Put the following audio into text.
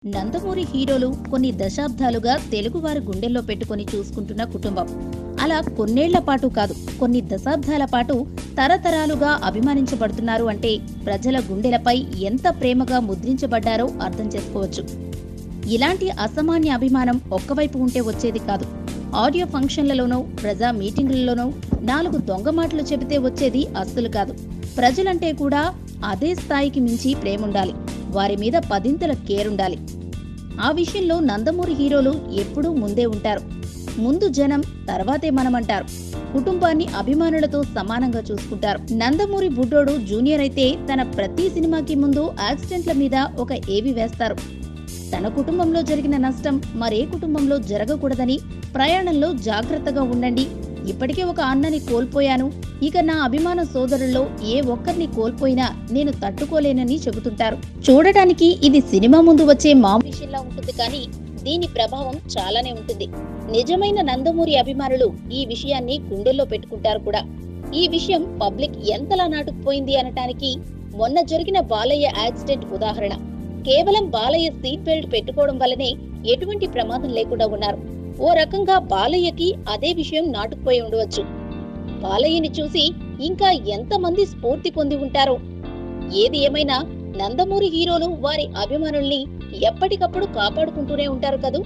నందమూరి హీరోలు కొన్ని దశాబ్దాలుగా తెలుగువారి గుండెల్లో పెట్టుకుని చూసుకుంటున్న కుటుంబం. అలా కొన్నేళ్ల పాటు కాదు, కొన్ని దశాబ్దాల పాటు తరతరాలుగా అభిమానించబడుతున్నారు అంటే ప్రజల గుండెలపై ఎంత ప్రేమగా ముద్రించబడ్డారో అర్థం చేసుకోవచ్చు. ఇలాంటి అసామాన్య అభిమానం ఒక్కవైపు ఉంటే వచ్చేది కాదు. ఆడియో ఫంక్షన్లలోనో, ప్రజా మీటింగులలోనో 4 దొంగ మాటలు చెబితే వచ్చేది అస్సలు కాదు. ప్రజలంటే కూడా అదే స్థాయికి మించి ప్రేముండాలి. వారి మీద పదింతల కేరుండాలి. ఆ విషయంలో నందమూరి హీరోలు ఎప్పుడూ ముందే ఉంటారు. ముందు జనం, తర్వాతే మనమంటారు. కుటుంబాన్ని అభిమానులతో సమానంగా చూసుకుంటారు. నందమూరి బుడ్డోడు జూనియర్ అయితే తన ప్రతి సినిమాకి ముందు యాక్సిడెంట్ల మీద ఒక ఏవి వేస్తారు. తన కుటుంబంలో జరిగిన నష్టం మరే కుటుంబంలో జరగకూడదని ప్రయాణంలో జాగ్రత్తగా ఉండండి. ఇప్పటికే ఒక అన్నని కోల్పోయాను, ఇక నా అభిమాన సోదరుల్లో ఏ ఒక్కరిని కోల్పోయినా నేను తట్టుకోలేనని చెబుతుంటారు. చూడటానికి ఇది సినిమా ముందు వచ్చే మామూలు విషయంలా ఉంటుంది, కానీ దీని ప్రభావం చాలానే ఉంటుంది. నిజమైన నందమూరి అభిమానులు ఈ విషయాన్ని గుండెల్లో పెట్టుకుంటారు కూడా. ఈ విషయం పబ్లిక్ ఎంతలా నాటుకుపోయింది అనటానికి మొన్న జరిగిన బాలయ్య యాక్సిడెంట్ ఉదాహరణ. కేవలం బాలయ్య సీట్ బెల్ట్ పెట్టుకోవడం వల్లనే ఎటువంటి ప్రమాదం లేకుండా ఉన్నారు. ఓ రకంగా బాలయ్యకి అదే విషయం నాటుకుపోయి ఉండవచ్చు. బాలయ్యని చూసి ఇంకా ఎంతమంది స్ఫూర్తి పొంది ఉంటారో. ఏది ఏమైనా నందమూరి హీరోలు వారి అభిమానుల్ని ఎప్పటికప్పుడు కాపాడుకుంటూనే ఉంటారు కదూ.